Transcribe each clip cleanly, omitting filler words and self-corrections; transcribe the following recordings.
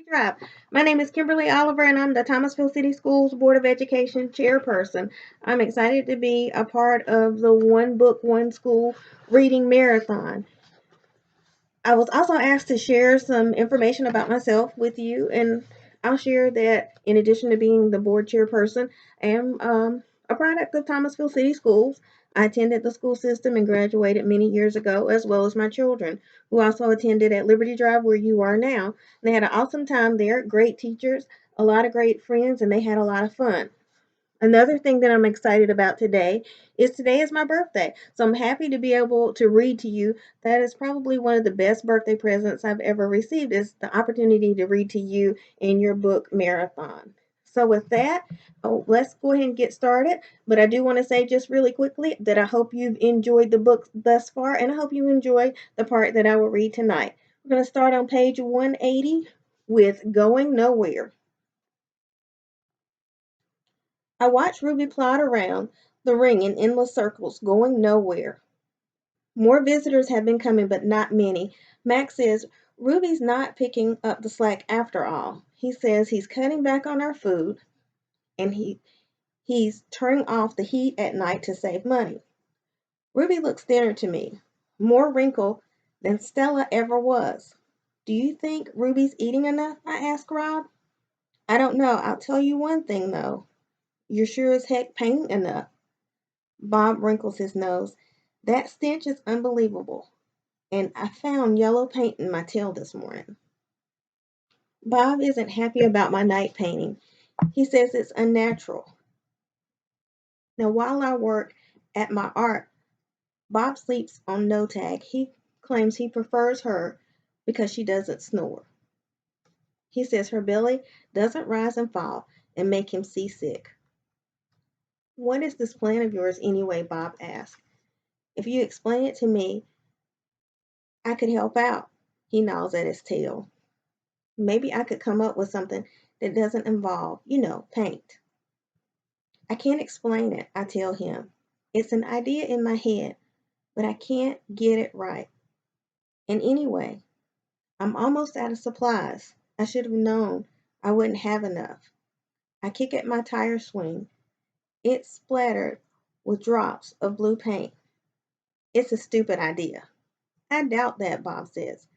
Drive. My name is Kimberly Oliver, and I'm the Thomasville City Schools Board of Education chairperson. I'm excited to be a part of the One Book, One School reading marathon. I was also asked to share some information about myself with you, and I'll share that in addition to being the board chairperson, I am a product of Thomasville City Schools. I attended the school system and graduated many years ago, as well as my children, who also attended at Liberty Drive, where you are now. They had an awesome time there, great teachers, a lot of great friends, and they had a lot of fun. Another thing that I'm excited about today is my birthday. So I'm happy to be able to read to you. That is probably one of the best birthday presents I've ever received is the opportunity to read to you in your book marathon. So with that, let's go ahead and get started. But I do want to say just really quickly that I hope you've enjoyed the book thus far, and I hope you enjoy the part that I will read tonight. We're going to start on page 180 with Going Nowhere. I watched Ruby plod around the ring in endless circles, going nowhere. More visitors have been coming, but not many. Max says Ruby's not picking up the slack after all. He says he's cutting back on our food and he's turning off the heat at night to save money. Ruby looks thinner to me, more wrinkled than Stella ever was. Do you think Ruby's eating enough? I asked Rob. I don't know. I'll tell you one thing though. You're sure as heck painting enough. Bob wrinkles his nose. That stench is unbelievable. And I found yellow paint in my tail this morning. Bob isn't happy about my night painting. He says it's unnatural. Now, while I work at my art, Bob sleeps on no tag. He claims he prefers her because she doesn't snore. He says her belly doesn't rise and fall and make him seasick. What is this plan of yours anyway? Bob asked. If you explain it to me, I could help out. He gnaws at his tail. Maybe I could come up with something that doesn't involve, paint. I can't explain it, I tell him. It's an idea in my head, but I can't get it right. And anyway, I'm almost out of supplies. I should have known I wouldn't have enough. I kick at my tire swing. It's splattered with drops of blue paint. It's a stupid idea. I doubt that, Bob says.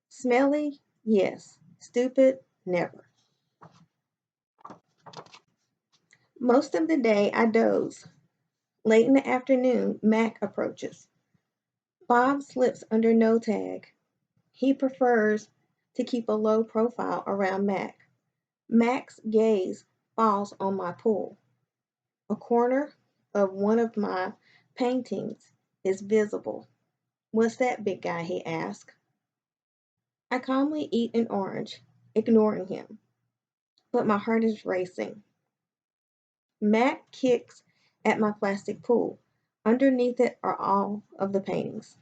Smelly? Yes. Stupid? Never. Most of the day I doze. Late in the afternoon, Mac approaches. Bob slips under no tag. He prefers to keep a low profile around Mac. Mac's gaze falls on my pool. A corner of one of my paintings is visible. What's that, big guy? He asks. I calmly eat an orange, ignoring him, but my heart is racing. Mac kicks at my plastic pool. Underneath it are all of the paintings.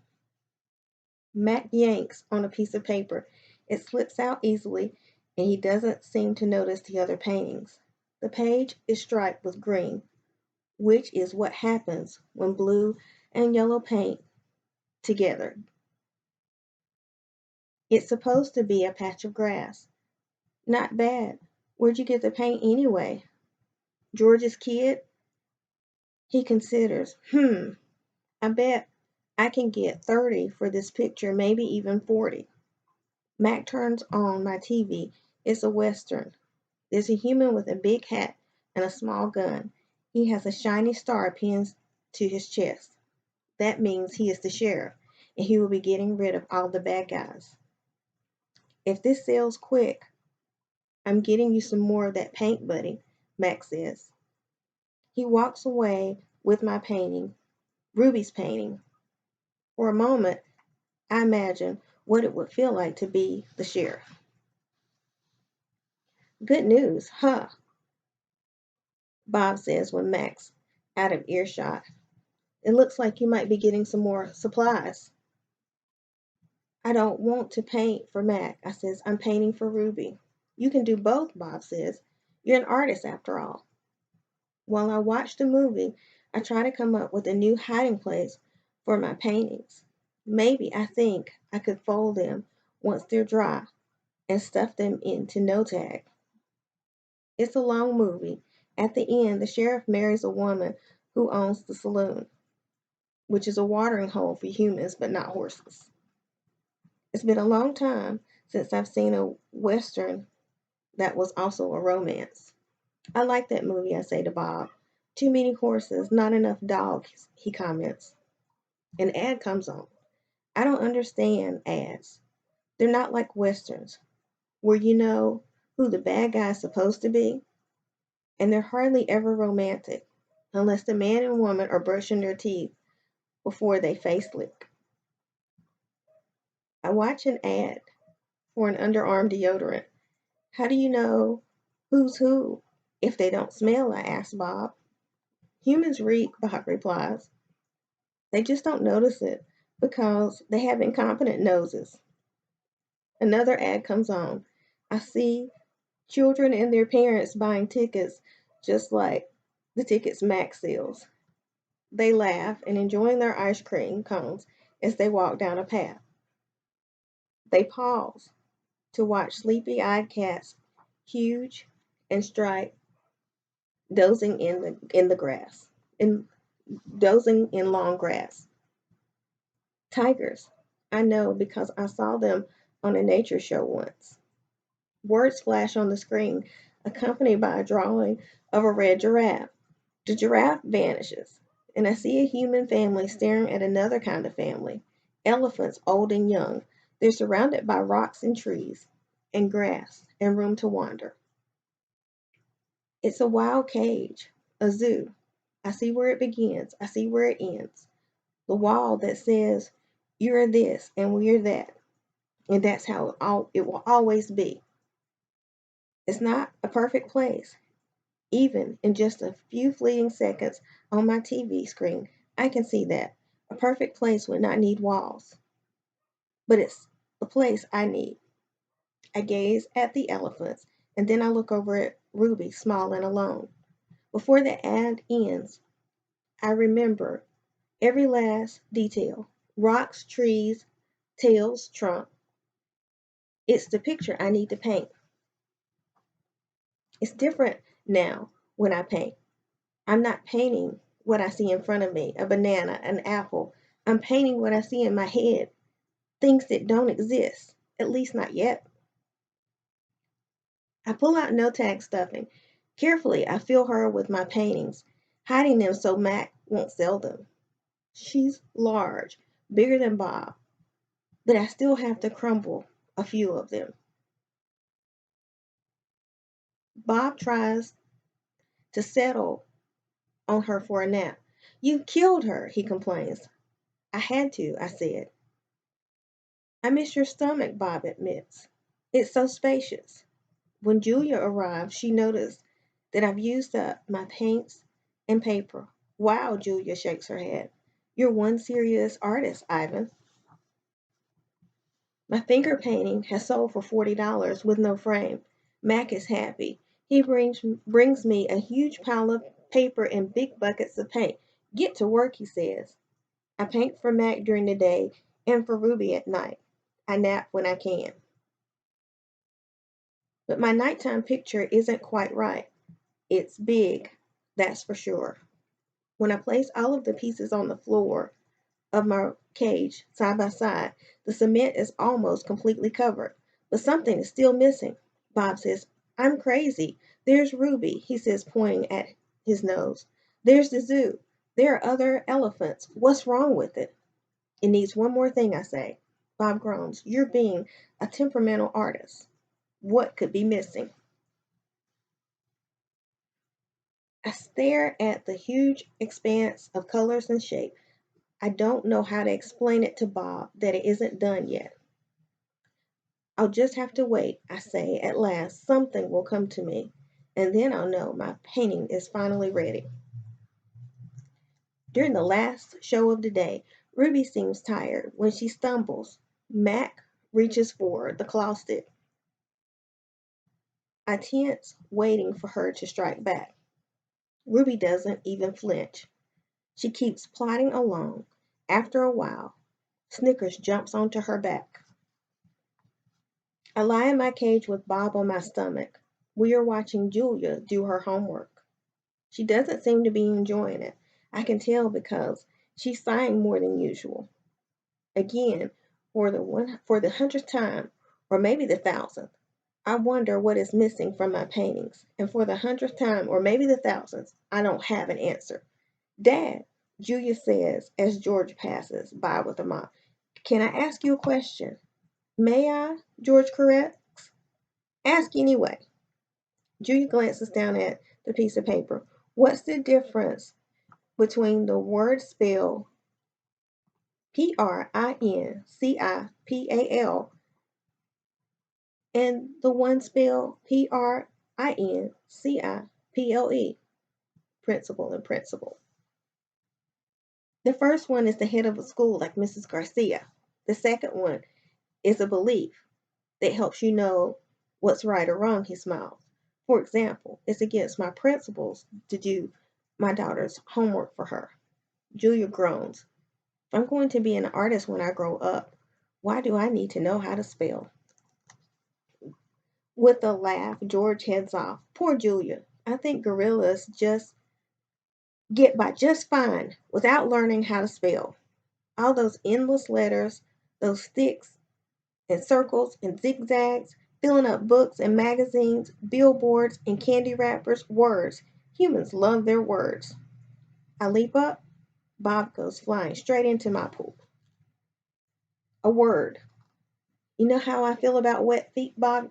Mac yanks on a piece of paper. It slips out easily, and he doesn't seem to notice the other paintings. The page is striped with green, which is what happens when blue and yellow paint together. It's supposed to be a patch of grass. Not bad. Where'd you get the paint anyway? George's kid? He considers. I bet I can get 30 for this picture, maybe even 40. Mac turns on my TV. It's a Western. There's a human with a big hat and a small gun. He has a shiny star pinned to his chest. That means he is the sheriff, and he will be getting rid of all the bad guys. If this sells quick, I'm getting you some more of that paint, buddy, Mac says. He walks away with my painting, Ruby's painting. For a moment, I imagine what it would feel like to be the sheriff. Good news, huh? Bob says when Mac's out of earshot. It looks like you might be getting some more supplies. I don't want to paint for Mac. I says, I'm painting for Ruby. You can do both, Bob says. You're an artist after all. While I watch the movie, I try to come up with a new hiding place for my paintings. Maybe I think I could fold them once they're dry. and stuff them into no tag. It's a long movie. At the end, the sheriff marries a woman who owns the saloon, which is a watering hole for humans but not horses. It's been a long time since I've seen a Western that was also a romance. I like that movie, I say to Bob. Too many horses, not enough dogs, he comments. An ad comes on. I don't understand ads. They're not like Westerns, where you know who the bad guy's supposed to be, and they're hardly ever romantic, unless the man and woman are brushing their teeth before they face lick. I watch an ad for an underarm deodorant. How do you know who's who if they don't smell? I ask Bob. Humans read, Bob replies. They just don't notice it because they have incompetent noses. Another ad comes on. I see children and their parents buying tickets just like the tickets Max sells. They laugh and enjoying their ice cream cones as they walk down a path. They pause to watch sleepy eyed cats, huge and striped, dozing in the grass, in dozing in long grass. Tigers, I know because I saw them on a nature show once. Words flash on the screen, accompanied by a drawing of a red giraffe. The giraffe vanishes, and I see a human family staring at another kind of family. Elephants, old and young. They're surrounded by rocks and trees, and grass, and room to wander. It's a wild cage, a zoo. I see where it begins, I see where it ends. The wall that says, you're this and we're that, and that's how it will always be. It's not a perfect place. Even in just a few fleeting seconds on my TV screen, I can see that. A perfect place would not need walls, but it's the place I need. I gaze at the elephants, and then I look over at Ruby, small and alone. Before the ad ends, I remember every last detail: rocks, trees, tails, trunk. It's the picture I need to paint. It's different now when I paint. I'm not painting what I see in front of me, a banana, an apple. I'm painting what I see in my head, things that don't exist, at least not yet. I pull out no tag stuffing. Carefully, I fill her with my paintings, hiding them so Mac won't sell them. She's large, bigger than Bob, but I still have to crumble a few of them. Bob tries to settle on her for a nap. You killed her, he complains. I had to, I said. I miss your stomach, Bob admits. It's so spacious. When Julia arrived, she noticed that I've used up my paints and paper. Wow, Julia shakes her head. You're one serious artist, Ivan. My finger painting has sold for $40 with no frame. Mac is happy. He brings me a huge pile of paper and big buckets of paint. Get to work, he says. I paint for Mac during the day and for Ruby at night. I nap when I can. But my nighttime picture isn't quite right. It's big, that's for sure. When I place all of the pieces on the floor of my cage side by side, the cement is almost completely covered. But something is still missing. Bob says, I'm crazy. There's Ruby, he says, pointing at his nose. There's the zoo. There are other elephants. What's wrong with it? It needs one more thing, I say. Bob groans. You're being a temperamental artist. What could be missing? I stare at the huge expanse of colors and shape. I don't know how to explain it to Bob that it isn't done yet. I'll just have to wait, I say. At last, something will come to me, and then I'll know my painting is finally ready. During the last show of the day, Ruby seems tired. When she stumbles, Mac reaches for the claw stick. I tense, waiting for her to strike back. Ruby doesn't even flinch. She keeps plodding along. After a while, Snickers jumps onto her back. I lie in my cage with Bob on my stomach. We are watching Julia do her homework. She doesn't seem to be enjoying it. I can tell because she's sighing more than usual. Again, for the 100th time, or maybe the 1,000th, I wonder what is missing from my paintings. And for the 100th time, or maybe the 1,000th, I don't have an answer. Dad, Julia says as George passes by with a mop, can I ask you a question? May I? George corrects. Ask anyway. Julia glances down at the piece of paper. What's the difference between the word spelled Principal and the one spelled Principle, principal and principal? The first one is the head of a school, like Mrs. Garcia. The second one is a belief that helps you know what's right or wrong, he smiles. For example, it's against my principles to do my daughter's homework for her. Julia groans. If I'm going to be an artist when I grow up, why do I need to know how to spell? With a laugh, George heads off. Poor Julia. I think gorillas just get by just fine without learning how to spell. All those endless letters, those sticks and circles and zigzags, filling up books and magazines, billboards and candy wrappers, words. Humans love their words. I leap up. Bob goes flying straight into my pool. A word. You know how I feel about wet feet, Bob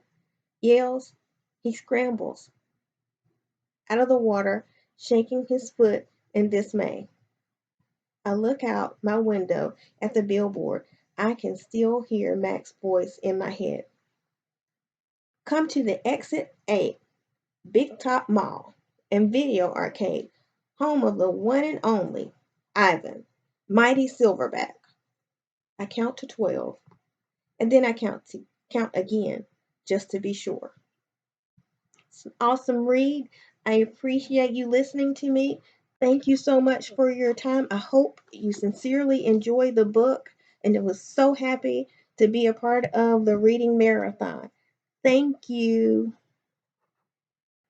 yells. He scrambles out of the water, shaking his foot in dismay. I look out my window at the billboard. I can still hear Mac's voice in my head. Come to the Exit 8 Big Top Mall and Video Arcade, home of the one and only Ivan, Mighty Silverback. I count to 12, and then I count again, just to be sure. It's an awesome read. I appreciate you listening to me. Thank you so much for your time. I hope you sincerely enjoyed the book, and I was so happy to be a part of the reading marathon. Thank you.